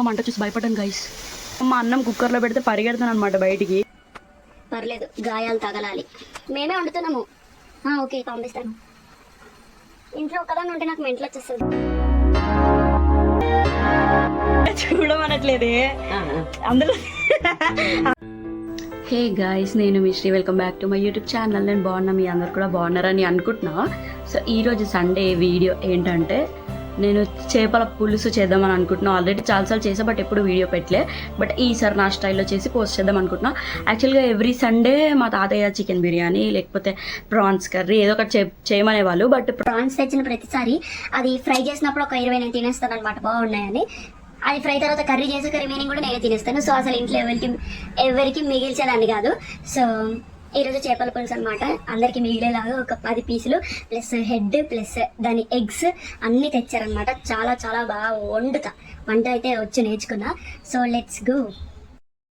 మంట చూసి భయపడ్డాను గైస్. మా అన్నం కుక్కర్లో పెడితే పరిగెడతాను అనమాట బయటికి. పర్లేదు, గాయాలు తగలాలి. మేమే వండుతున్నాము. ఓకే, పంపిస్తాను. ఇంట్లో ఒకదాన్ని ఉంటే నాకు మెంటలు వచ్చేస్తుంది. చూడమనట్లేదే అందులో. హే గాయ్స్, నేను మీ Sri. Welcome back to my YouTube channel. నేను బాగున్నా, మీ అందరు కూడా బాగున్నారని అనుకుంటున్నా. సో ఈరోజు సండే వీడియో ఏంటంటే, నేను చేపల పులుసు చేద్దామని అనుకుంటున్నాను. ఆల్రెడీ చాలాసార్లు చేసా, బట్ ఎప్పుడు వీడియో పెట్టలే. బట్ ఈసారి నా స్టైల్లో చేసి పోస్ట్ చేద్దాం అనుకుంటున్నా. యాక్చువల్గా ఎవ్రీ సండే మా తాతయ్య చికెన్ బిర్యానీ లేకపోతే ప్రాన్స్ కర్రీ ఏదో ఒకటి చేయమనేవాళ్ళు. బట్ ప్రాన్స్ తెచ్చిన ప్రతిసారి అది ఫ్రై చేసినప్పుడు ఒక 20 నేను తినేస్తాను అనమాట, బాగున్నాయని. అది ఫ్రై తర్వాత కర్రీ చేసే రిమైనింగ్ కూడా నేనే తినేస్తాను. సో అసలు ఇంట్లో ఎవరికి మిగిల్చేదాన్ని కాదు. సో ఈరోజు చేపల పులుసు అనమాట. అందరికి మిగిలేలాగా ఒక 10 పీసులు ప్లస్ హెడ్ ప్లస్ దాని ఎగ్స్ అన్నీ తెచ్చారనమాట. చాలా చాలా బాగా వంట అయితే వచ్చి నేర్చుకున్నా. So let's go.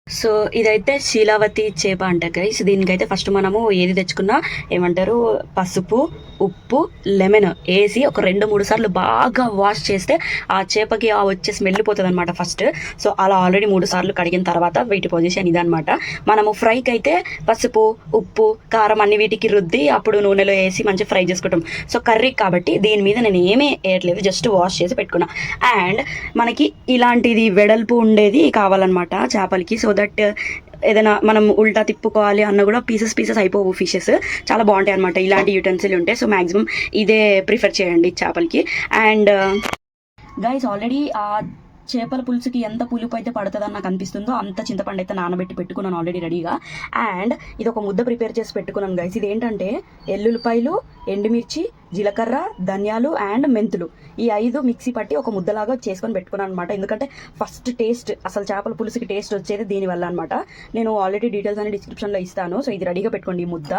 సో ఇదైతే శీలావతి చేప అంట గైస్. దీనికైతే ఫస్ట్ మనము ఏది తెచ్చుకున్నా ఏమంటారు, పసుపు, ఉప్పు, లెమన్ వేసి ఒక 2-3 సార్లు బాగా వాష్ చేస్తే ఆ చేపకి ఆ వచ్చే స్మెల్ పోతుంది అనమాట ఫస్ట్. సో అలా ఆల్రెడీ 3 సార్లు కడిగిన తర్వాత వీటి పొజిషన్ ఇదనమాట. మనము ఫ్రైకి అయితే పసుపు, ఉప్పు, కారం అన్ని వీటికి రుద్ది అప్పుడు నూనెలో వేసి మంచిగా ఫ్రై చేసుకుంటాం. సో కర్రీ కాబట్టి దీని మీద నేను ఏమీ వేయట్లేదు, జస్ట్ వాష్ చేసి పెట్టుకున్నా. అండ్ మనకి ఇలాంటిది వెడల్పు ఉండేది కావాలన్నమాట చేపలకి. సో దట్ ఏదైనా మనం ఉల్టా తిప్పుకోవాలి అన్న కూడా పీసెస్ అయిపోవు ఫిషెస్. చాలా బాగుంటాయి అనమాట ఇలాంటి యూటెన్సిల్ ఉంటాయి. సో మ్యాక్సిమం ఇదే ప్రిఫర్ చేయండి చేపలకి. అండ్ గైస్, ఆల్రెడీ ఆ చేపల పులుసుకి ఎంత పులుపు అయితే పడుతుందని నాకు అనిపిస్తుందో అంత చింతపండు అయితే నానబెట్టి పెట్టుకున్నాను ఆల్రెడీ రెడీగా. అండ్ ఇది ఒక ముద్ద ప్రిపేర్ చేసి పెట్టుకున్నాను గైస్. ఇది ఏంటంటే ఎల్లుల్లిపాయలు, ఎండుమిర్చి, జీలకర్ర, ధనియాలు అండ్ మెంతులు, ఈ 5 మిక్సీ పట్టి ఒక ముద్దలాగా చేసుకొని పెట్టుకున్నాను అనమాట. ఎందుకంటే ఫస్ట్ టేస్ట్, అసలు చేపల పులుసుకి టేస్ట్ వచ్చేది దీనివల్ల అనమాట. నేను ఆల్రెడీ డీటెయిల్స్ అన్ని డిస్క్రిప్షన్లో ఇస్తాను. సో ఇది రెడీగా పెట్టుకోండి, ఈ ముద్ద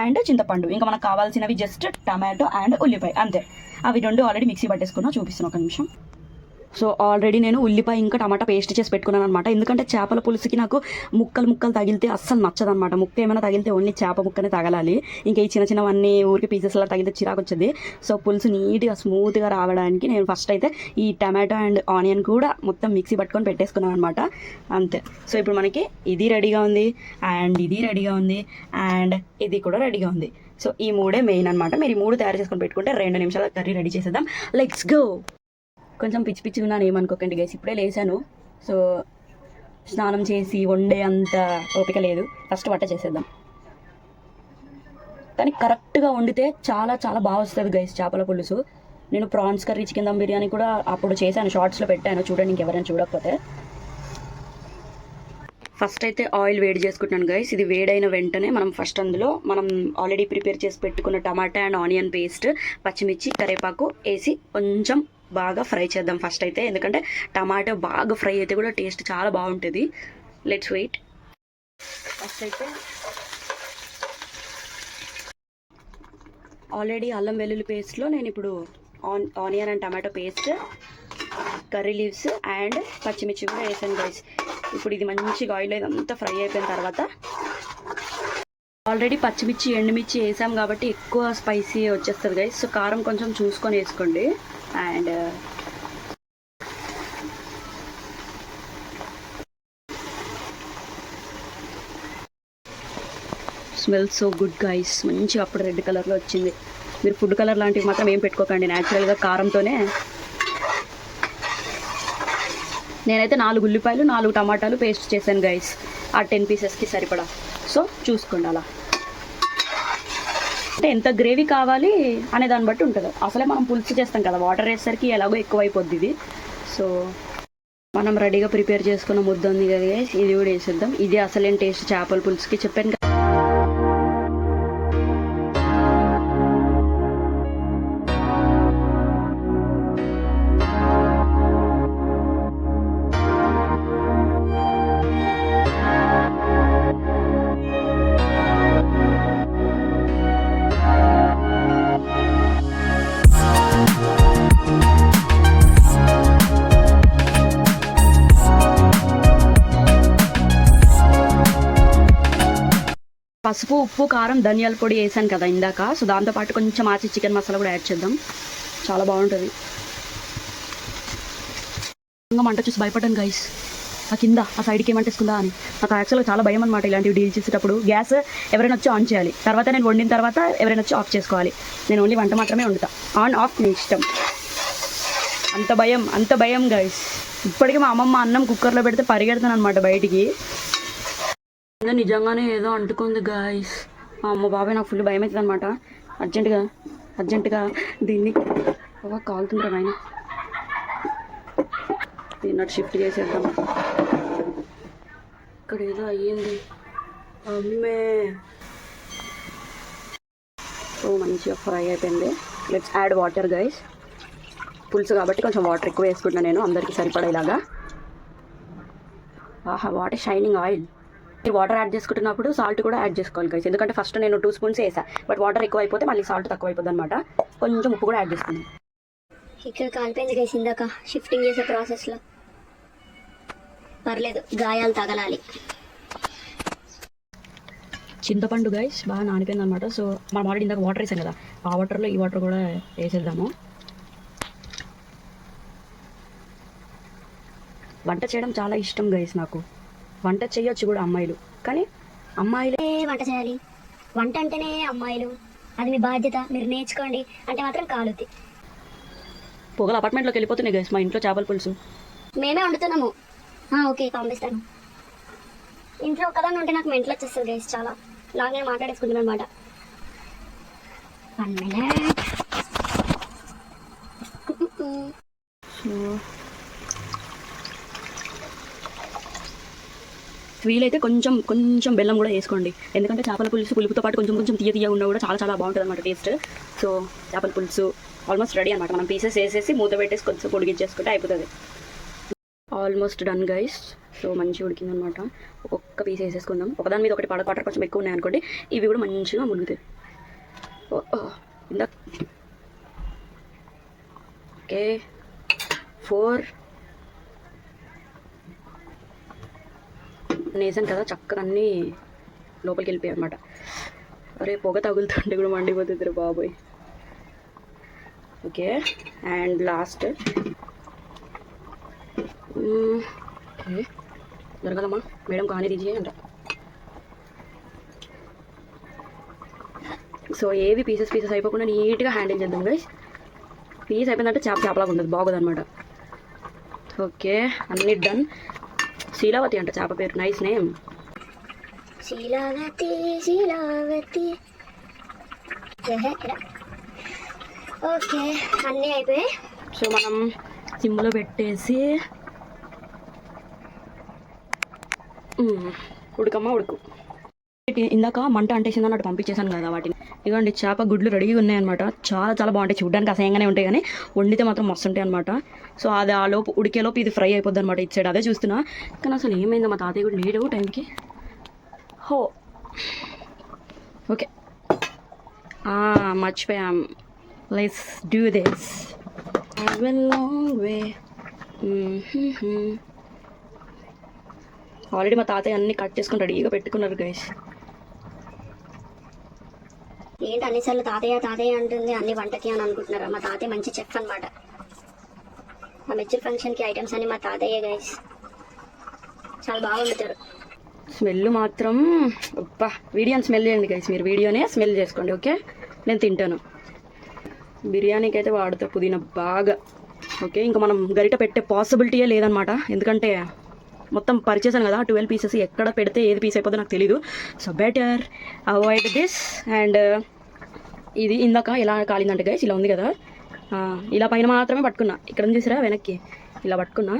అండ్ చింతపండు. ఇంకా మనకు కావాల్సినవి జస్ట్ టమాటో అండ్ ఉల్లిపాయ, అంతే. అవి 2 ఆల్రెడీ మిక్సీ పట్టేసుకున్నా, చూపిస్తాను ఒక నిమిషం. సో ఆల్రెడీ నేను ఉల్లిపాయ ఇంకా టమాటా పేస్ట్ చేసి పెట్టుకున్నాను అనమాట. ఎందుకంటే చేపల పులుసుకి నాకు ముక్కలు తగిలితే అస్సలు నచ్చదనమాట. ముక్క ఏమైనా తగిలితే ఓన్లీ చేప ముక్కనే తగలాలి. ఇంకా ఈ చిన్నవన్నీ ఊరికి పీసెస్లా తగిలితే చిరాకు వచ్చేది. సో పులుసు నీట్గా స్మూత్గా రావడానికి నేను ఫస్ట్ అయితే ఈ టమాటో అండ్ ఆనియన్ కూడా మొత్తం మిక్సీ పట్టుకొని పెట్టేసుకున్నాను అనమాట, అంతే. సో ఇప్పుడు మనకి ఇది రెడీగా ఉంది అండ్ ఇది రెడీగా ఉంది అండ్ ఇది కూడా రెడీగా ఉంది. సో ఈ 3 మెయిన్ అనమాట. మీరు ఈ 3 తయారు చేసుకొని పెట్టుకుంటే 2 నిమిషాల కర్రీ రెడీ చేసేద్దాం. Let's go. కొంచెం పిచ్చి ఉన్నాను, ఏమనుకోకండి గైస్. ఇప్పుడే లేసాను. సో స్నానం చేసి వండే అంత ఓపిక లేదు. ఫస్ట్ వంట చేసేద్దాం. కానీ కరెక్ట్గా వండితే చాలా చాలా బాగా వస్తుంది గైస్ చేపల పులుసు. నేను prawns curry, chicken dum biryani కూడా అప్పుడు చేశాను, షార్ట్స్లో పెట్టాను, చూడండి ఇంకెవరైనా చూడకపోతే. ఫస్ట్ అయితే ఆయిల్ వేడి చేసుకుంటున్నాను గైస్. ఇది వేడైన వెంటనే మనం ఫస్ట్ అందులో మనం ఆల్రెడీ ప్రిపేర్ చేసి పెట్టుకున్న టమాటా అండ్ ఆనియన్ పేస్ట్, పచ్చిమిర్చి, కరివేపాకు వేసి కొంచెం బాగా ఫ్రై చేద్దాం ఫస్ట్ అయితే. ఎందుకంటే టమాటో బాగా ఫ్రై అయితే కూడా టేస్ట్ చాలా బాగుంటుంది. Let's wait. ఫస్ట్ అయితే ఆల్రెడీ అల్లం వెల్లుల్లి పేస్ట్లో నేను ఇప్పుడు onion and tomato paste, curry leaves and పచ్చిమిర్చి కూడా వేసాను గైస్. ఇప్పుడు ఇది మంచిగా ఆయిల్ ఇదంతా ఫ్రై అయిపోయిన తర్వాత ఆల్రెడీ పచ్చిమిర్చి, ఎండుమిర్చి వేసాం కాబట్టి ఎక్కువ స్పైసీ వచ్చేస్తుంది గైస్. సో కారం కొంచెం చూసుకొని వేసుకోండి. And smell so good guys. మంచిగా అప్పుడు రెడ్ కలర్లో వచ్చింది. మీరు ఫుడ్ కలర్ లాంటివి మాత్రం ఏం పెట్టుకోకండి, న్యాచురల్గా కారంతోనే. నేనైతే 4 ఉల్లిపాయలు, 4 టమాటాలు పేస్ట్ చేశాను గైస్, ఆ 10 పీసెస్కి సరిపడా. సో చూసుకోండి అలా. అంటే ఎంత గ్రేవీ కావాలి అనే దాన్ని బట్టి ఉంటుంది. అసలే మనం పులుసు చేస్తాం కదా, వాటర్ వేసేసరికి ఎలాగో ఎక్కువైపోద్ది ఇది. సో మనం రెడీగా ప్రిపేర్ చేసుకున్న ముద్ద ఉంది కదా గైస్, ఇది కూడా వేసేద్దాం. ఇది అసలేం టేస్ట్ చేపల పులుసుకి, చెప్పాను కదా. పసుపు, ఉప్పు, కారం, ధనియాల పొడి వేసాను కదా ఇందాక. సో దాంతోపాటు కొంచెం ఆచి చికెన్ మసాలా కూడా యాడ్ చేద్దాం, చాలా బాగుంటుంది. ఇంకా మంట చూసి భయపడ్డాను గైస్. ఆ కింద ఆ సైడ్కి ఏమంటేసుకుందా అని. నాకు యాక్చువల్గా చాలా భయం అనమాట ఇలాంటివి డీల్ చేసేటప్పుడు. గ్యాస్ ఎవరైనా వచ్చి ఆన్ చేయాలి, తర్వాత నేను వండిన తర్వాత ఎవరైనా వచ్చి ఆఫ్ చేసుకోవాలి. నేను ఓన్లీ వంట మాత్రమే వండుతా, ఆన్ ఆఫ్ నీ ఇష్టం. అంత భయం గైస్. ఇప్పటికీ మా అమ్మమ్మ అన్నం కుక్కర్లో పెడితే పరిగెడతాను అనమాట బయటికి. నిజంగానే ఏదో అంటుకుంది గైస్. మా అమ్మ బాబాయ్ నాకు ఫుల్ భయం అవుతుంది అనమాట. అర్జెంటుగా దీన్ని కాలుతుంటారు ఆయన. దీన్ని షిఫ్ట్ చేసేద్దాం. ఇక్కడ ఏదో అయ్యింది అమ్మే. సో మంచిగా ఫ్రై అయిపోయింది. Let's add water guys. పులుసు కాబట్టి కొంచెం వాటర్ ఎక్కువ వేసుకుంటున్నాను నేను, అందరికీ సరిపడేలాగా. ఆహా, వాట్ షైనింగ్ ఆయిల్. మీరు వాటర్ యాడ్ చేసుకుంటున్నప్పుడు సాల్ట్ కూడా యాడ్ చేసుకోవాలి గైస్, ఎందుకంటే ఫస్ట్ నేను 2 స్పూన్స్ వేసా, బట్ వాటర్ ఎక్కువ అయిపోతే మళ్ళీ సాల్ట్ తక్కువ అయిపోద్ది అనమాట. కొంచెం ఉప్పు కూడా యాడ్ చేసుకున్నాను. ఇక్కడ కాలిపోయింది గైస్ ఇందాక షిఫ్టింగ్ చేసే ప్రాసెస్లో. పర్లేదు, గాయాలు తగలాలి. చింతపండు గైస్ బాగా నానిపోయింది అనమాట. సో మనం ఆల్రెడీ ఇందాక వాటర్ వేసాం కదా, ఆ వాటర్లో ఈ వాటర్ కూడా వేసేద్దాము. వంట చేయడం చాలా ఇష్టం గైస్ నాకు. వంట చేయొచ్చు కూడా అమ్మాయిలు, కానీ అమ్మాయిలే వంట చేయాలి. వంట అంటేనే అమ్మాయిలు, అది మీ బాధ్యత, మీరు నేర్చుకోండి అంటే మాత్రం కాలుద్ది. పొగలు అపార్ట్మెంట్లోకి వెళ్ళిపోతున్నాయి గైస్. మా ఇంట్లో చేపల పులుసు మేమే వండుతున్నాము. ఓకే, పంపిస్తాను. ఇంట్లో ఒకదాన్ని ఉంటే నాకు మెంటలు వచ్చేస్తుంది గైస్. చాలా లాగా మాట్లాడేసుకుంటున్నాను అనమాట. 1 minute. వీలైతే కొంచెం బెల్లం కూడా వేసుకోండి, ఎందుకంటే చేపల పులుసు పులుపుతో పాటు కొంచెం తీయ ఉన్నా కూడా చాలా బాగుంటుంది అనమాట టేస్ట్. సో చేపల పులుసు ఆల్మోస్ట్ రెడీ అనమాట. మనం పీసెస్ వేసేసి మూత పెట్టేసి కొంచెం ఉడికించేసుకుంటే అయిపోతుంది. Almost done guys. సో మంచిగా ఉడికిందనమాట. ఒక్కొక్క పీస్ వేసేసుకుందాం. ఒకదాని మీద ఒకటి వాటర్ కొంచెం ఎక్కువ ఉన్నాయి అనుకోండి, ఇవి కూడా మంచిగా మునుగుతాయి. ఇందా ఓకే 4 నేసాను కదా, చక్కగా అన్నీ లోపలికి వెళ్ళిపోయాయి అనమాట. అరే పొగ తగులుతుంటే కూడా మండిపోతుంది బాబోయ్. ఓకే, అండ్ లాస్ట్ ఓకే జరగదమ్మా మేడం కానీ తీజే అంట. సో ఏవి పీసెస్ అయిపోకుండా నీట్గా హ్యాండిల్ చేద్దాం గైస్. పీస్ అయిపోయిందంటే చేపలాగా ఉంటుంది, బాగోదు అనమాట. ఓకే, అన్ని డన్. శీలావతి అంట చేప పేరు, నైస్ నేమ్. శీలావతి. ఓకే, అన్నీ అయిపోయాయి. సో మనం సిమ్లో పెట్టేసి ఉడుకు. ఇందాక మంట అంటేసిందని అటు పంపించేసాను కదా వాటిని. ఇదిగోండి చేప గుడ్లు రెడీగా ఉన్నాయన్నమాట. చాలా బాగుంటాయి, చూడడానికి అసహ్యంగానే ఉంటాయి కానీ వండితే మాత్రం మస్తు ఉంటాయి అనమాట. సో అది ఆ లోపు ఉడికేలోపు ఇది ఫ్రై అయిపోద్ది అనమాట. ఇటు సైడ్ అదే చూస్తున్నా, కానీ అసలు ఏమైందో మా తాతయ్య కూడా లేడు టైంకి. హో ఓకే, మర్చిపోయాం. Let's do this. I will long way. Already మా తాతయ్య అన్ని కట్ చేసుకుని రెడీగా పెట్టుకున్నారు గైస్. ఏంటి అన్నిసార్లు తాతయ్య అంటుంది అన్ని వంటకి అని అనుకుంటున్నారా? మా తాతయ్య మంచి చెఫ్ అనమాట. మా మెచ్యూర్ ఫంక్షన్కి ఐటమ్స్ అన్ని మా తాతయ్య గైస్. చాలా బాగా వండుతారు. స్మెల్ మాత్రం వీడియోని స్మెల్ చేయండి గైస్, మీరు వీడియోనే స్మెల్ చేసుకోండి. ఓకే, నేను తింటాను. బిర్యానీకి అయితే వాడతా పుదీనా బాగా. ఓకే, ఇంకా మనం గరిట పెట్టే పాసిబిలిటీయే లేదనమాట, ఎందుకంటే మొత్తం పరిచేసాను కదా 12 పీసెస్. ఎక్కడ పెడితే ఏది పీస్ అయిపోతుందో నాకు తెలీదు. So better avoid this. And ఇది ఇందాక ఎలా కాలిందంటే గైస్, ఇలా ఉంది కదా, ఇలా పైన మాత్రమే పట్టుకున్నా. ఇక్కడ చూసారా వెనక్కి ఇలా పట్టుకున్నా,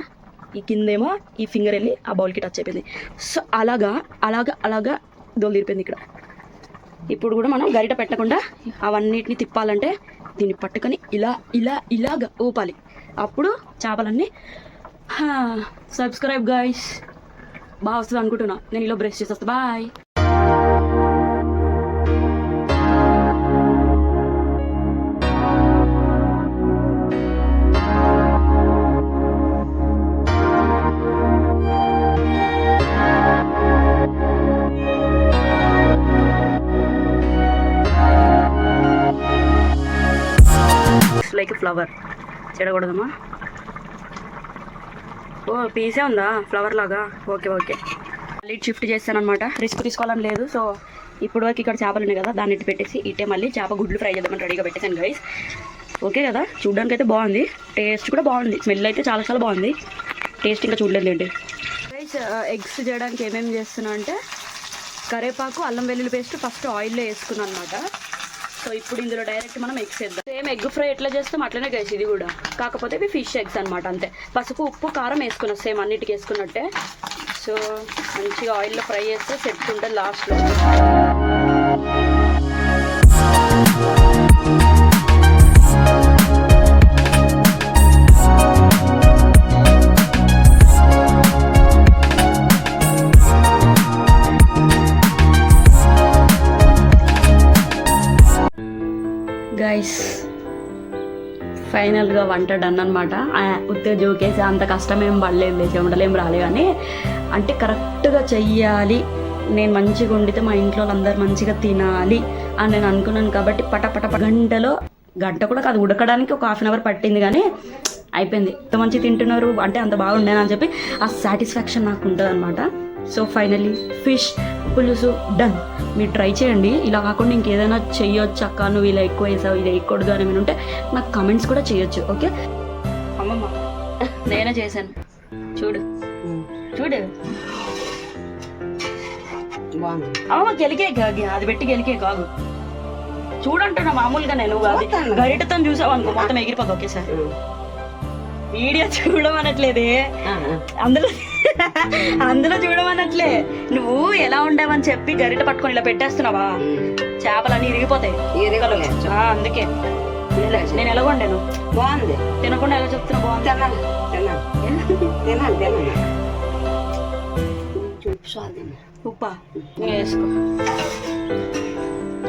ఈ కిందేమో ఈ ఫింగర్ వెళ్ళి ఆ బౌల్కి టచ్ అయిపోయింది. సో అలాగా దోలు తీరిపోయింది ఇక్కడ. ఇప్పుడు కూడా మనం గరిట పెట్టకుండా అవన్నిటిని తిప్పాలంటే దీన్ని పట్టుకొని ఇలాగా ఊపాలి, అప్పుడు చేపలన్నీ. సబ్స్క్రైబ్ గైస్, బాగా వస్తుంది అనుకుంటున్నా. నేను ఇలా బ్రష్ చేసేస్తా. బాయ్. లైక్ ఫ్లవర్ చెడకూడదమ్మా. ఓ పీసే ఉందా ఫ్లవర్ లాగా, ఓకే ఓకే. మళ్ళీ షిఫ్ట్ చేస్తాను అనమాట, రిస్క్ తీసుకోవాలని లేదు. సో ఇప్పుడు వరకు ఇక్కడ చేపలు ఉన్నాయి కదా, దాన్ని ఇటు పెట్టేసి ఇటే మళ్ళీ చేప గుడ్లు ఫ్రై చేద్దామని రెడీగా పెట్టేశాను గైస్. ఓకే కదా, చూడడానికి అయితే బాగుంది, టేస్ట్ కూడా బాగుంది, స్మెల్ అయితే చాలా చాలా బాగుంది, టేస్ట్ ఇంకా చూడలేదు ఏంటి గైస్. ఎగ్స్ చేయడానికి ఏమేమి చేస్తున్నా అంటే కరేపాకు, అల్లం వెల్లుల్లి పేస్ట్ ఫస్ట్ ఆయిల్లో వేసుకున్నాను అనమాట. సో ఇప్పుడు ఇందులో డైరెక్ట్ మనం ఎగ్స్ వేద్దాం. సేమ్ ఎగ్ ఫ్రై ఎట్లా చేస్తాం అట్లనే గైస్ ఇది కూడా, కాకపోతే ఇవి ఫిష్ ఎగ్స్ అనమాట అంతే. పసుపు ఉప్పు కారం వేసుకున్నాం సేమ్ అన్నిటికి వేసుకున్నట్టే. సో మంచిగా ఆయిల్లో ఫ్రై చేస్తే సెట్ ఉంటుంది లాస్ట్లో. గైస్ ఫైనల్గా వంట డన్ అనమాట. ఉత్తగా జోకేసి అంత కష్టం ఏం పడలేదు, చెమటలు ఏం రాలే, కానీ అంటే కరెక్ట్గా చెయ్యాలి, నేను మంచిగా వండితే మా ఇంట్లో అందరు మంచిగా తినాలి అని నేను అనుకున్నాను. కాబట్టి పటపట గంట కూడా కాదు, ఉడకడానికి ఒక 1/2 అవర్ పట్టింది, కానీ అయిపోయింది. ఎంత మంచిగా తింటున్నారు అంటే అంత బాగుండేనా అని చెప్పి ఆ సాటిస్ఫాక్షన్ నాకు ఉంటుంది అనమాట. సో ఫైనల్లీ ఫిష్ పులుసు డన్. మీరు ట్రై చేయండి, ఇలా కాకుండా ఇంకేదైనా చెయ్యొచ్చు అక్క, నువ్వు ఇలా ఎక్కువ వేసావు ఇది వేయకూడదు అని ఏమైనా ఉంటే నాకు కమెంట్స్ కూడా చేయొచ్చు. ఓకే అమ్మమ్మ, నేనే చేశాను, చూడు చూడు అమ్మమ్మ, గెలికే అది పెట్టి గెలికే కాదు, చూడంటున్నా మామూలుగా. నేను అది గరిటతో చూసావు అనుకో మొత్తం ఎగిరిపోదు ఒకేసారి. వీడియో చూడమనట్లేదే, అందులో చూడమనట్లే, నువ్వు ఎలా ఉండేవని చెప్పి గరిట పట్టుకొని ఇలా పెట్టేస్తున్నావా, చేపలన్నీ ఇరిగిపోతాయి. అందుకే నేను ఎలా వండాను బాగుంది, తినకుండా ఎలా చెప్తున్నా బాగుంది. ఉప్పా వేసుకో.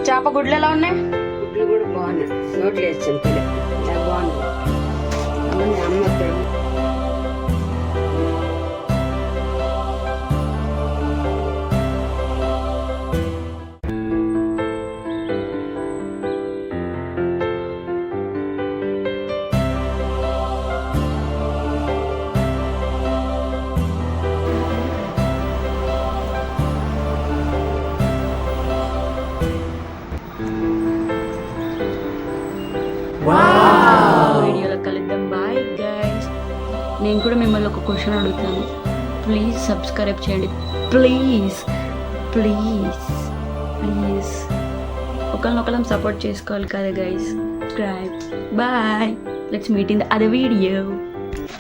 చేప గుడ్లు ఎలా ఉన్నాయి? గుడ్లు కూడా బాగున్నాయి, నోట్లు వేసాను బాగుంది. వీడియోలో కలుద్దాం, బాయ్ గైస్. నేను కూడా మిమ్మల్ని ఒక క్వశ్చన్ అడుగుతాను, ప్లీజ్ సబ్స్క్రైబ్ చేయండి, ప్లీజ్ ప్లీజ్ ప్లీజ్. ఒకరినొకరం సపోర్ట్ చేసుకోవాలి కదా guys. Subscribe, bye, let's meet in the other video.